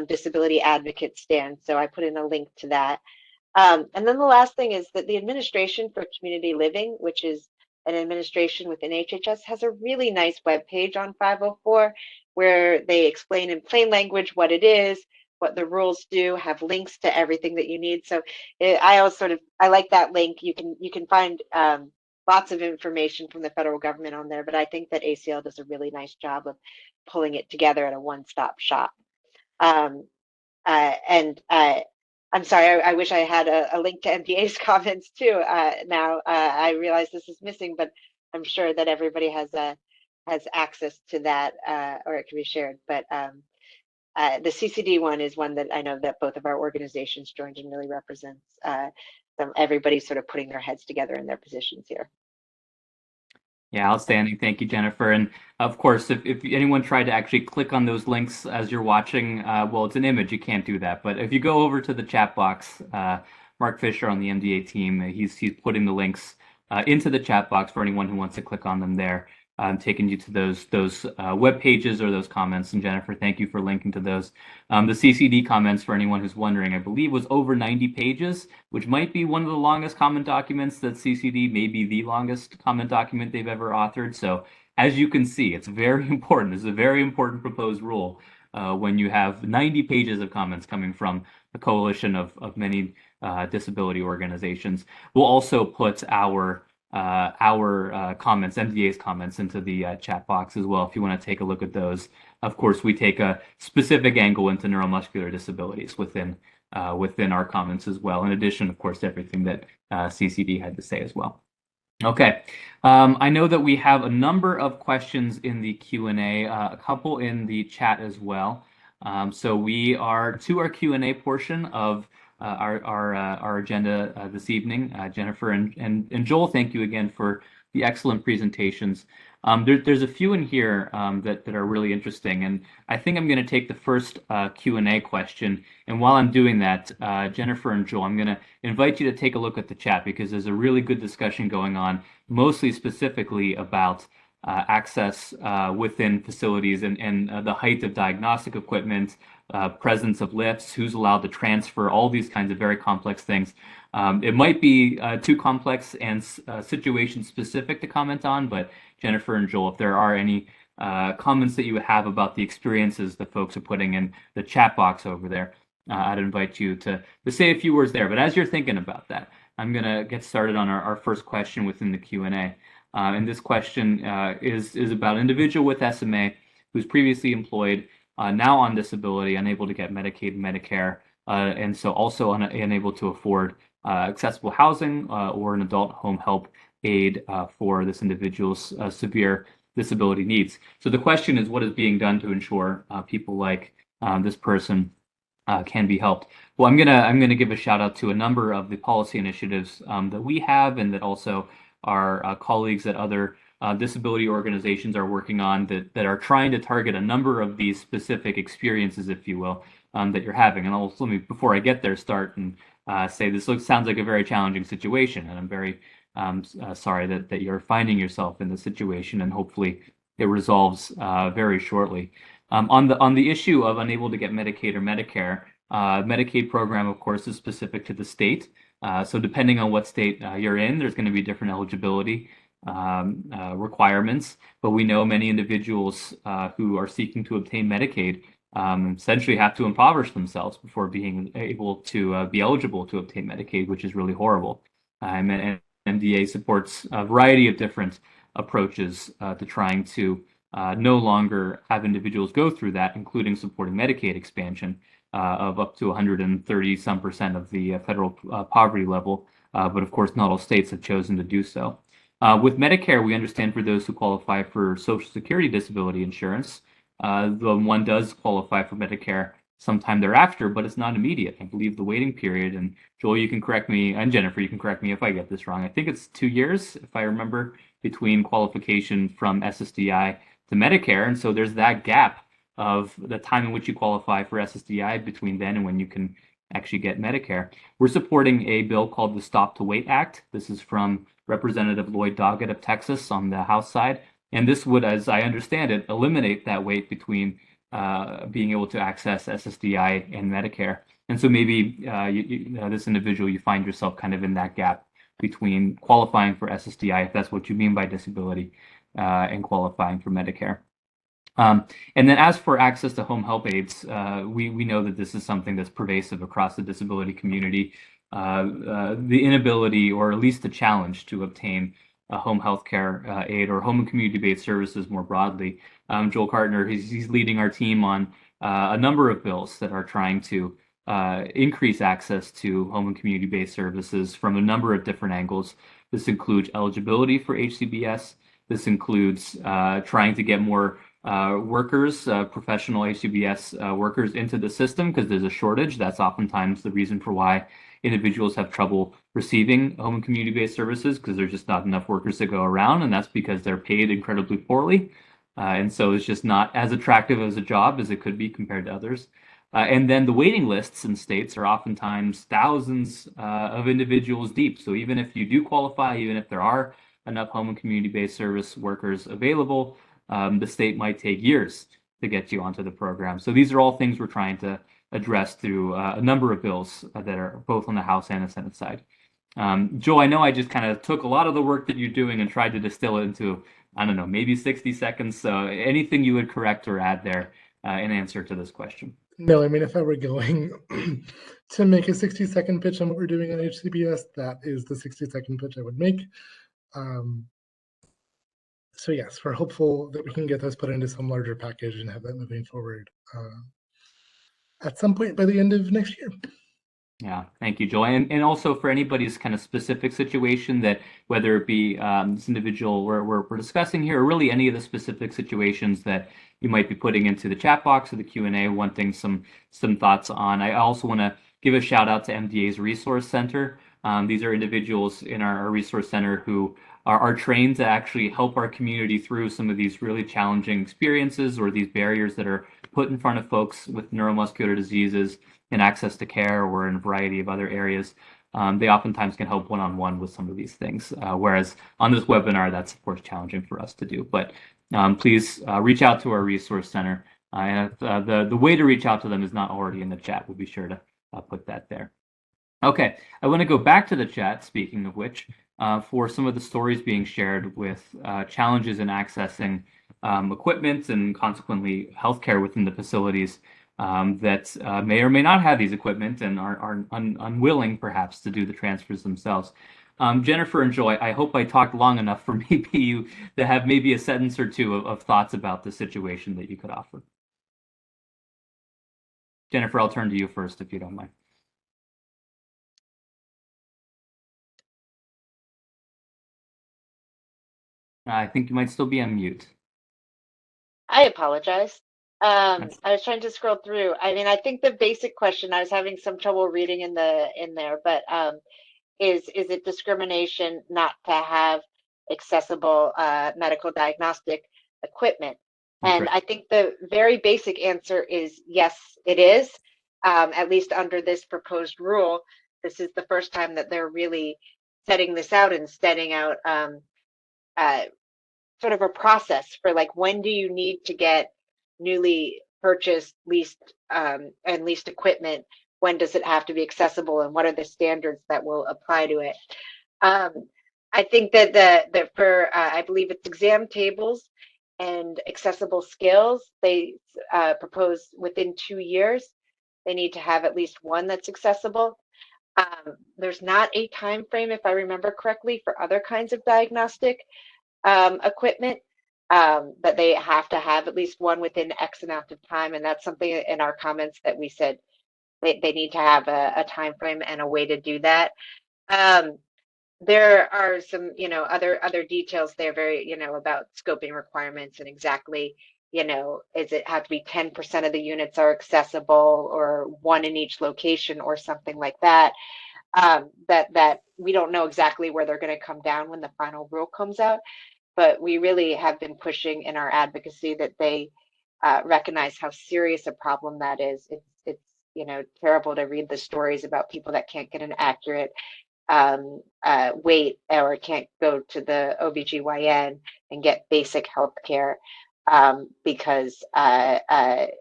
S2: disability advocates stand. So I put in a link to that. And then the last thing is that the Administration for Community Living, which is an administration within HHS, has a really nice webpage on 504 where they explain in plain language what it is, what the rules do, have links to everything that you need. So I like that link. You can find lots of information from the federal government on there, but I think that ACL does a really nice job of pulling it together at a one-stop shop. I'm sorry, I wish I had a link to MDA's comments too. Now I realize this is missing, but I'm sure that everybody has access to that, or it can be shared. But the CCD one is one that I know that both of our organizations joined and really represents everybody sort of putting their heads together in their positions here.
S1: Yeah, outstanding. Thank you, Jennifer. And of course, if anyone tried to actually click on those links as you're watching, well, it's an image. You can't do that. But if you go over to the chat box, Mark Fisher on the MDA team, he's putting the links into the chat box for anyone who wants to click on them there, taking you to those web pages or those comments. And Jennifer, thank you for linking to those. The CCD comments, for anyone who's wondering, I believe was over 90 pages, which might be one of the longest comment documents that CCD, may be the longest comment document they've ever authored. So as you can see, it's very important. This is a very important proposed rule when you have 90 pages of comments coming from a coalition of many disability organizations. We'll also put our comments, MDA's comments, into the chat box as well if you want to take a look at those. Of course, we take a specific angle into neuromuscular disabilities within our comments as well, in addition, of course, to everything that CCD had to say as well. Okay, I know that we have a number of questions in the Q&A, a couple in the chat as well. So we are to our Q&A portion of our agenda this evening. Jennifer and Joel, thank you again for the excellent presentations. There's a few in here that are really interesting, and I think I'm going to take the first Q&A question. And while I'm doing that, Jennifer and Joel, I'm going to invite you to take a look at the chat, because there's a really good discussion going on, mostly specifically about access within facilities and the height of diagnostic equipment, presence of lifts, who's allowed to transfer, all these kinds of very complex things. It might be too complex and situation specific to comment on, but Jennifer and Joel, if there are any comments that you would have about the experiences that folks are putting in the chat box over there, I'd invite you to say a few words there. But as you're thinking about that, I'm going to get started on our first question within the Q&A. And this question is about an individual with SMA who's previously employed, now on disability, unable to get Medicaid and Medicare, and so also unable to afford accessible housing or an adult home help aid for this individual's severe disability needs. So the question is, what is being done to ensure people like this person can be helped? Well, I'm gonna give a shout out to a number of the policy initiatives that we have, and that also our colleagues at other disability organizations are working on, that are trying to target a number of these specific experiences, if you will, that you're having. And also, let me, before I get there, start and say this sounds like a very challenging situation, and I'm very sorry that you're finding yourself in this situation, and hopefully it resolves very shortly. On the issue of unable to get Medicaid or Medicare, Medicaid program, of course, is specific to the state. So depending on what state you're in, there's going to be different eligibility requirements. But we know many individuals who are seeking to obtain Medicaid essentially have to impoverish themselves before being able to be eligible to obtain Medicaid, which is really horrible. And MDA supports a variety of different approaches to trying to no longer have individuals go through that, including supporting Medicaid expansion of up to 130% of the federal poverty level. But of course, not all states have chosen to do so. With Medicare, we understand for those who qualify for Social Security disability insurance, the one does qualify for Medicare sometime thereafter, but it's not immediate. I believe the waiting period, and Joel, you can correct me, and Jennifer, you can correct me if I get this wrong. I think it's 2 years, if I remember, between qualification from SSDI to Medicare. And so there's that gap of the time in which you qualify for SSDI between then and when you can actually get Medicare. We're supporting a bill called the Stop to Wait Act. This is from Representative Lloyd Doggett of Texas on the House side. And this would, as I understand it, eliminate that wait between being able to access SSDI and Medicare. And so maybe this individual, you find yourself kind of in that gap between qualifying for SSDI, if that's what you mean by disability, and qualifying for Medicare. And then as for access to home help aids, we know that this is something that's pervasive across the disability community. The inability, or at least the challenge, to obtain a home health care aid or home and community-based services more broadly. Joel Cartner, he's leading our team on a number of bills that are trying to increase access to home and community-based services from a number of different angles. This includes eligibility for HCBS. This includes trying to get more workers, professional HCBS workers into the system because there's a shortage. That's oftentimes the reason for why individuals have trouble receiving home and community-based services because there's just not enough workers to go around, and that's because they're paid incredibly poorly. And so it's just not as attractive as a job as it could be compared to others. And then the waiting lists in states are oftentimes thousands of individuals deep. So even if you do qualify, even if there are enough home and community-based service workers available, the state might take years to get you onto the program. So these are all things we're trying to address through a number of bills that are both on the House and the Senate side. Joe, I know I just kind of took a lot of the work that you're doing and tried to distill it into, I don't know, maybe 60 seconds. So anything you would correct or add there in answer to this question?
S3: No, I mean, if I were going to make a 60-second pitch on what we're doing on HCBS, that is the 60-second pitch I would make. So yes, we're hopeful that we can get those put into some larger package and have that moving forward at some point by the end of next year.
S1: Yeah, thank you, Joel. And also for anybody's kind of specific situation that whether it be this individual we're discussing here or really any of the specific situations that you might be putting into the chat box or the Q&A, wanting some thoughts on. I also want to give a shout out to MDA's Resource Center. These are individuals in our Resource Center who are trained to actually help our community through some of these really challenging experiences or these barriers that are put in front of folks with neuromuscular diseases and access to care or in a variety of other areas. They oftentimes can help one-on-one with some of these things, whereas on this webinar, that's of course challenging for us to do. But please reach out to our Resource Center. And the way to reach out to them is not already in the chat. We'll be sure to put that there. Okay, I want to go back to the chat, speaking of which, for some of the stories being shared with challenges in accessing equipment and consequently healthcare within the facilities that may or may not have these equipment and are unwilling perhaps to do the transfers themselves. Jennifer and Joy, I hope I talked long enough for maybe you to have maybe a sentence or two of thoughts about the situation that you could offer. Jennifer, I'll turn to you first if you don't mind. I think you might still be on mute.
S2: I apologize. I was trying to scroll through. I mean, I think the basic question, I was having some trouble reading in there, but is it discrimination not to have accessible medical diagnostic equipment? And
S1: Right.
S2: I think the very basic answer is yes, it is. At least under this proposed rule, this is the first time that they're really setting this out and setting out sort of a process for like when do you need to get newly purchased leased and leased equipment, when does it have to be accessible, and what are the standards that will apply to it. I think that for I believe it's exam tables and accessible skills, they propose within 2 years they need to have at least one that's accessible. There's not a time frame, if I remember correctly, for other kinds of diagnostic equipment, that they have to have at least one within X amount of time. And that's something in our comments that we said they need to have a time frame and a way to do that. There are some, other details there, very, about scoping requirements and exactly, is it have to be 10% of the units are accessible or one in each location or something like that. That we don't know exactly where they're going to come down when the final rule comes out. But we really have been pushing in our advocacy that they recognize how serious a problem that is. It's terrible to read the stories about people that can't get an accurate weight or can't go to the OBGYN and get basic health care because there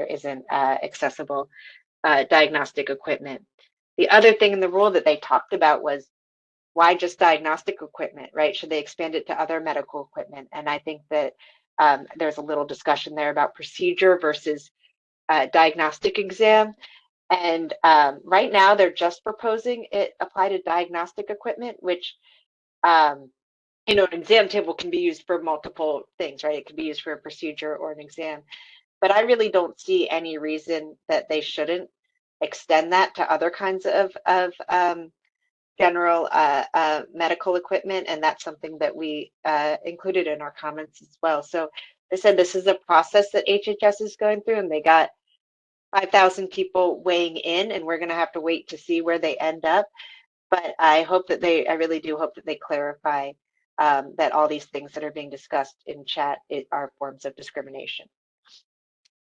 S2: isn't accessible diagnostic equipment. The other thing in the rule that they talked about was, why just diagnostic equipment, right? Should they expand it to other medical equipment? And I think that there's a little discussion there about procedure versus diagnostic exam. And right now they're just proposing it apply to diagnostic equipment, which, an exam table can be used for multiple things, right? It can be used for a procedure or an exam. But I really don't see any reason that they shouldn't extend that to other kinds of general medical equipment, and that's something that we included in our comments as well. So They said this is a process that HHS is going through, and they got 5,000 people weighing in, and we're going to have to wait to see where they end up. But I really do hope that they clarify that all these things that are being discussed in chat are forms of discrimination.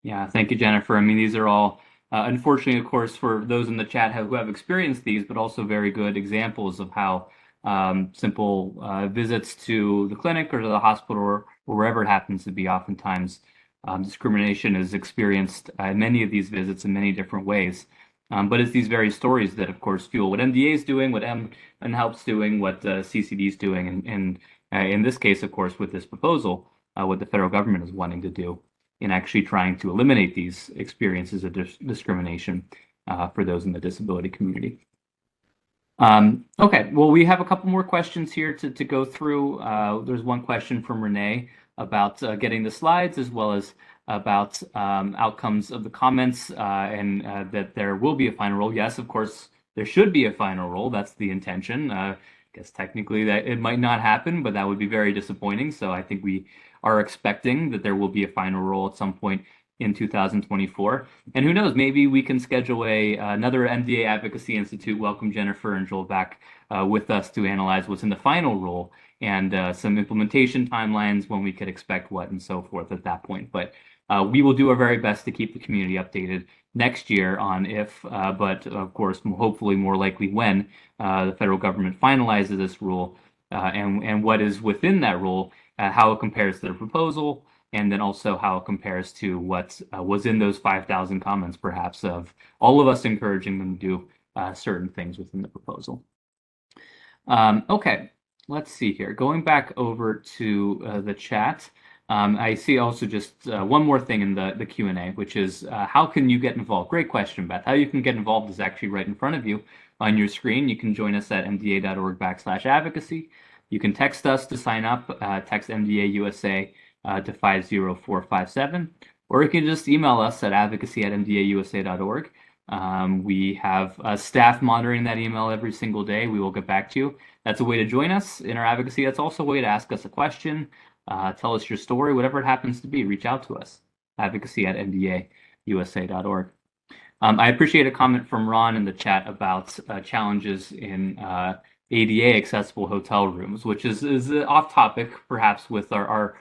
S1: Yeah, thank you, Jennifer. I mean, these are all, unfortunately, of course, for those in the chat who have experienced these, but also very good examples of how simple visits to the clinic or to the hospital or wherever it happens to be, oftentimes discrimination is experienced in many of these visits in many different ways. But it's these very stories that, of course, fuel what MDA is doing, what MHealth's doing, what CCD is doing, and in this case, of course, with this proposal, what the federal government is wanting to do in actually trying to eliminate these experiences of discrimination for those in the disability community. Okay, well, we have a couple more questions here to go through. There's one question from Renee about getting the slides, as well as about outcomes of the comments, and that there will be a final rule. Yes, of course, there should be a final rule. That's the intention. I guess technically that it might not happen, but that would be very disappointing. So I think we are expecting that there will be a final rule at some point in 2024. And who knows, maybe we can schedule another MDA Advocacy Institute. Welcome Jennifer and Joel back with us to analyze what's in the final rule and some implementation timelines, when we could expect what and so forth at that point. But we will do our very best to keep the community updated next year on if, but of course, hopefully more likely when the federal government finalizes this rule and what is within that rule, how it compares to the proposal, and then also how it compares to what was in those 5,000 comments, perhaps, of all of us encouraging them to do certain things within the proposal. Okay, let's see here. Going back over to the chat, I see also just one more thing in the Q&A, which is how can you get involved? Great question, Beth. How you can get involved is actually right in front of you on your screen. You can join us at mda.org/advocacy. You can text us to sign up, text MDA USA to 50457, or you can just email us at advocacy@mdausa.org. We have staff monitoring that email every single day. We will get back to you. That's a way to join us in our advocacy. That's also a way to ask us a question, tell us your story, whatever it happens to be. Reach out to us, advocacy@mdausa.org. I appreciate a comment from Ron in the chat about challenges in ADA accessible hotel rooms, which is off topic perhaps with our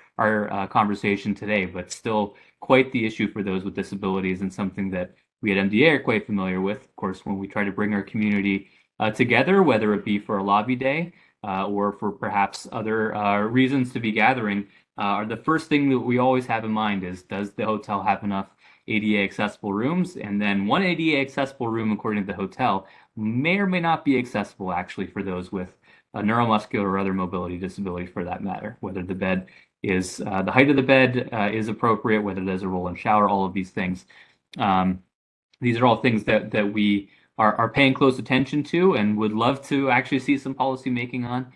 S1: conversation today, but still quite the issue for those with disabilities, and something that we at MDA are quite familiar with. Of course, when we try to bring our community together, whether it be for a lobby day or for perhaps other reasons to be gathering, the first thing that we always have in mind is, does the hotel have enough ADA accessible rooms? And then one ADA accessible room, according to the hotel, may or may not be accessible actually for those with a neuromuscular or other mobility disability, for that matter, whether the bed is the height of the bed is appropriate, whether there's a roll-in shower, all of these things. These are all things that we are paying close attention to and would love to actually see some policy making on.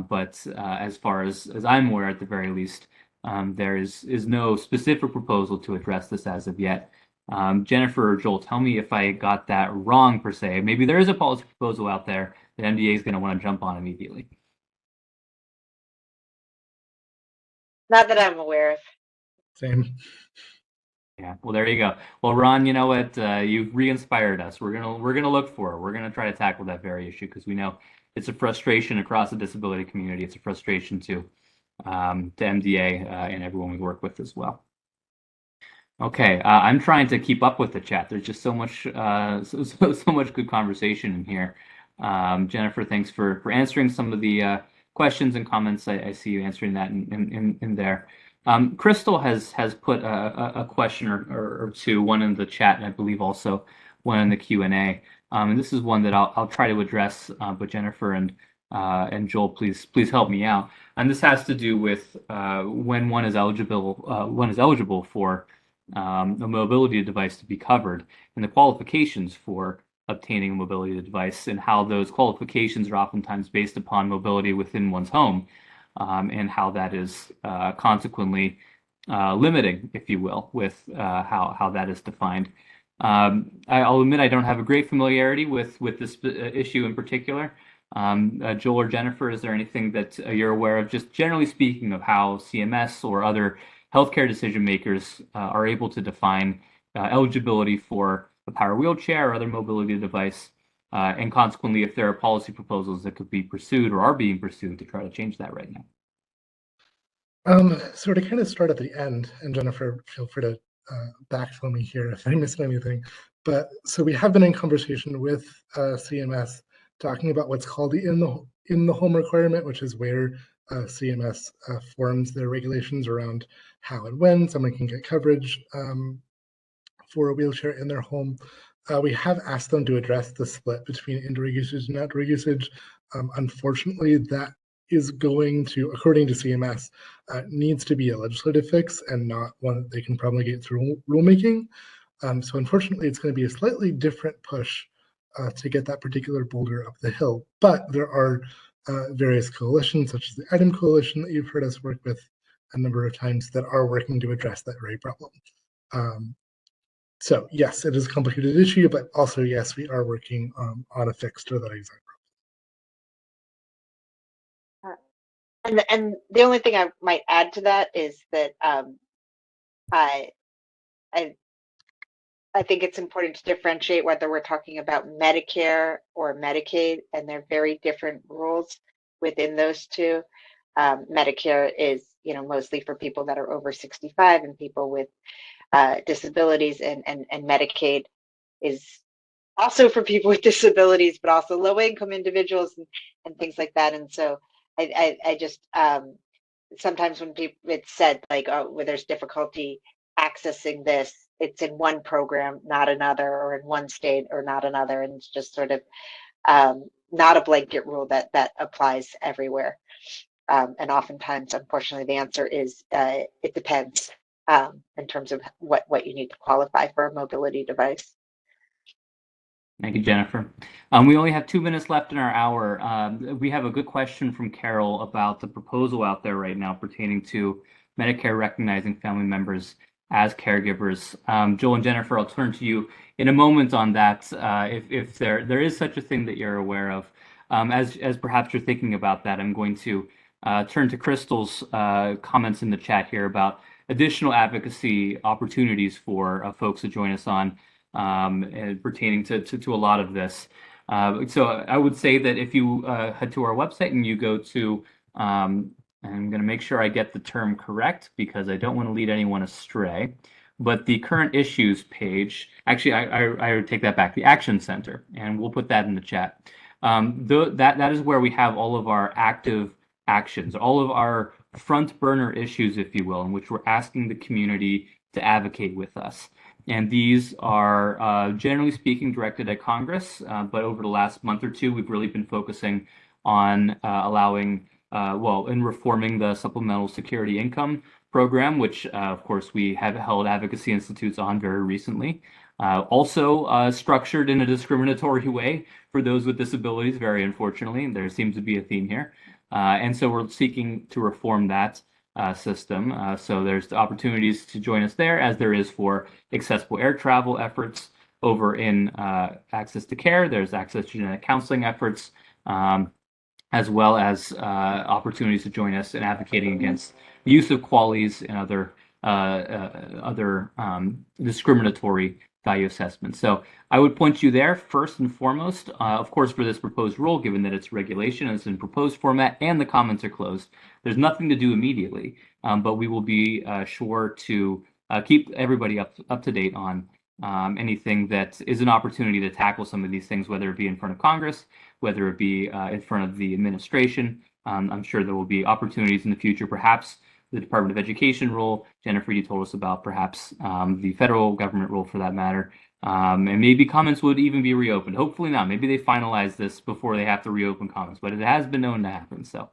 S1: But as far as I'm aware, at the very least, there is no specific proposal to address this as of yet. Jennifer or Joel, tell me if I got that wrong per se. Maybe there is a policy proposal out there that MDA is going to want to jump on immediately.
S2: Not that I'm aware of.
S3: Same.
S1: Yeah, well, there you go. Well, Ron, you know what? You've re-inspired us. We're gonna look for it. We're gonna try to tackle that very issue, because we know it's a frustration across the disability community. It's a frustration to MDA and everyone we work with as well. Okay, I'm trying to keep up with the chat. There's just so much so much good conversation in here. Jennifer, thanks for answering some of the questions and comments. I see you answering that in there. Crystal has put a question or two, one in the chat, and I believe also one in the Q&A. And this is one that I'll try to address, but Jennifer and Joel, please help me out. And this has to do with when one is eligible for a mobility device to be covered, and the qualifications for obtaining a mobility device, and how those qualifications are oftentimes based upon mobility within one's home, and how that is consequently limiting, if you will, with how that is defined. I'll admit I don't have a great familiarity with this issue in particular. Joel or Jennifer, is there anything that you're aware of, just generally speaking, of how CMS or other healthcare decision makers are able to define eligibility for a power wheelchair or other mobility device, and consequently, if there are policy proposals that could be pursued or are being pursued to try to change that right now.
S3: So to kind of start at the end, and Jennifer, feel free to backfill me here if I missed anything. But so we have been in conversation with CMS talking about what's called the in the home requirement, which is where CMS forms their regulations around how and when someone can get coverage for a wheelchair in their home. We have asked them to address the split between indoor usage and outdoor usage. Unfortunately, that is going to, according to CMS, needs to be a legislative fix and not one that they can promulgate through rulemaking. So unfortunately, it's going to be a slightly different push to get that particular boulder up the hill. But there are various coalitions, such as the ITEM Coalition that you've heard us work with a number of times, that are working to address that very problem. So yes, it is a complicated issue, but also yes, we are working on a fix to that exact
S2: problem. And the only thing I might add to that is that I think it's important to differentiate whether we're talking about Medicare or Medicaid, and they're very different rules within those two. Medicare is, mostly for people that are over 65 and people with disabilities, and Medicaid is also for people with disabilities, but also low-income individuals and things like that. And so I just sometimes when it's said like, oh, where there's difficulty accessing this, it's in one program, not another, or in one state or not another, and it's just sort of not a blanket rule that applies everywhere. And oftentimes, unfortunately, the answer is it depends in terms of what you need to qualify for a mobility device.
S1: Thank you, Jennifer. We only have 2 minutes left in our hour. We have a good question from Carol about the proposal out there right now pertaining to Medicare recognizing family members as caregivers. Joel and Jennifer, I'll turn to you in a moment on that, if there is such a thing that you're aware of. As perhaps you're thinking about that, I'm going to turn to Crystal's comments in the chat here about additional advocacy opportunities for folks to join us on pertaining to a lot of this. So I would say that if you head to our website and you go to, I'm going to make sure I get the term correct because I don't want to lead anyone astray, but the current issues page, actually I would take that back, the Action Center, and we'll put that in the chat. That is where we have all of our active actions, all of our front burner issues, if you will, in which we're asking the community to advocate with us. And these are, generally speaking, directed at Congress, but over the last month or two, we've really been focusing on in reforming the Supplemental Security Income Program, which, of course, we have held advocacy institutes on very recently. Also structured in a discriminatory way for those with disabilities, very unfortunately, and there seems to be a theme here. And so we're seeking to reform that system. So there's opportunities to join us there, as there is for accessible air travel efforts over in access to care. There's access to genetic counseling efforts, as well as opportunities to join us in advocating against the use of QALYs and other discriminatory value assessments. So I would point you there first and foremost, of course, for this proposed rule, given that it's regulation and it's in proposed format and the comments are closed. There's nothing to do immediately, but we will be sure to keep everybody up to date on anything that is an opportunity to tackle some of these things, whether it be in front of Congress, whether it be in front of the administration. I'm sure there will be opportunities in the future, perhaps the Department of Education role. Jennifer, you told us about perhaps the federal government role for that matter. And maybe comments would even be reopened. Hopefully not. Maybe they finalize this before they have to reopen comments, but it has been known to happen. So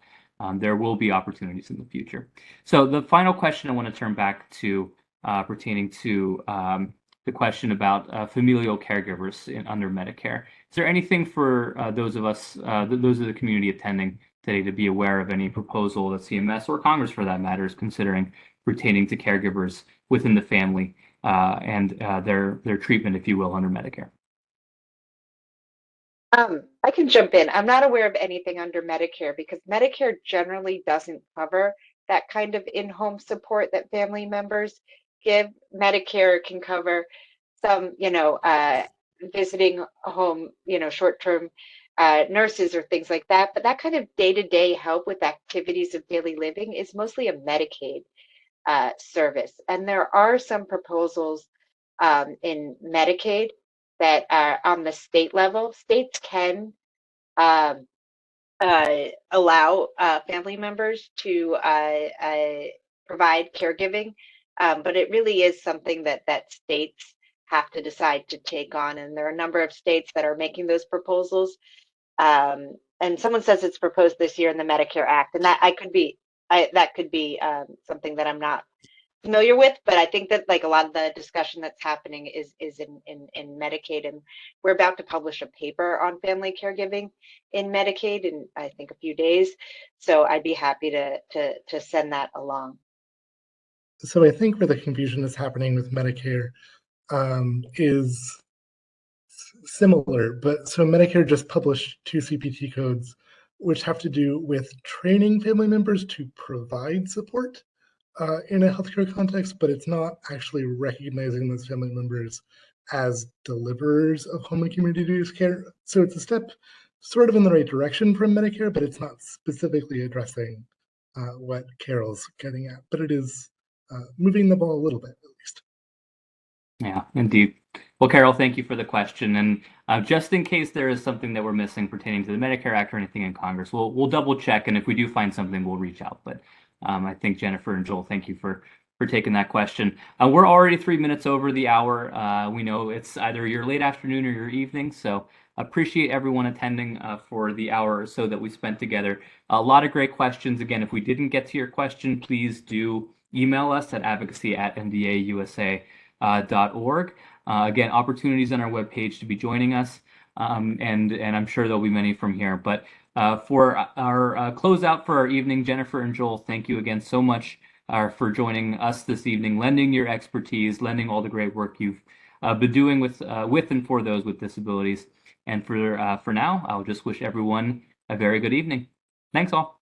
S1: there will be opportunities in the future. So the final question I want to turn back to pertaining to the question about familial caregivers under Medicare. Is there anything for those of us, those of the community attending today, to be aware of any proposal that CMS or Congress, for that matter, is considering pertaining to caregivers within the family and their treatment, if you will, under Medicare?
S2: I can jump in. I'm not aware of anything under Medicare because Medicare generally doesn't cover that kind of in-home support that family members give. Medicare can cover some, visiting home, short-term nurses or things like that. But that kind of day-to-day help with activities of daily living is mostly a Medicaid service. And there are some proposals in Medicaid that are on the state level. States can um, allow family members to provide caregiving, but it really is something that states have to decide to take on. And there are a number of states that are making those proposals. And someone says it's proposed this year in the Medicare Act, and that could be something that I'm not familiar with, but I think that like a lot of the discussion that's happening is in Medicaid, and we're about to publish a paper on family caregiving in Medicaid in I think a few days. So I'd be happy to send that along.
S3: So I think where the confusion is happening with Medicare is similar, but so Medicare just published 2 CPT codes, which have to do with training family members to provide support in a healthcare context, but it's not actually recognizing those family members as deliverers of home and community-based care. So it's a step sort of in the right direction from Medicare, but it's not specifically addressing what Carol's getting at, but it is moving the ball a little bit at least.
S1: Yeah, indeed. Well, Carol, thank you for the question. And just in case there is something that we're missing pertaining to the Medicare Act or anything in Congress, we'll double check. And if we do find something, we'll reach out. But I think Jennifer and Joel, thank you for taking that question. We're already 3 minutes over the hour. We know it's either your late afternoon or your evening. So appreciate everyone attending for the hour or so that we spent together. A lot of great questions. Again, if we didn't get to your question, please do email us at advocacy@mdausa.org. Again, opportunities on our webpage to be joining us, and I'm sure there'll be many from here. But for our closeout for our evening, Jennifer and Joel, thank you again so much for joining us this evening, lending your expertise, lending all the great work you've been doing with and for those with disabilities. And for now, I'll just wish everyone a very good evening. Thanks all.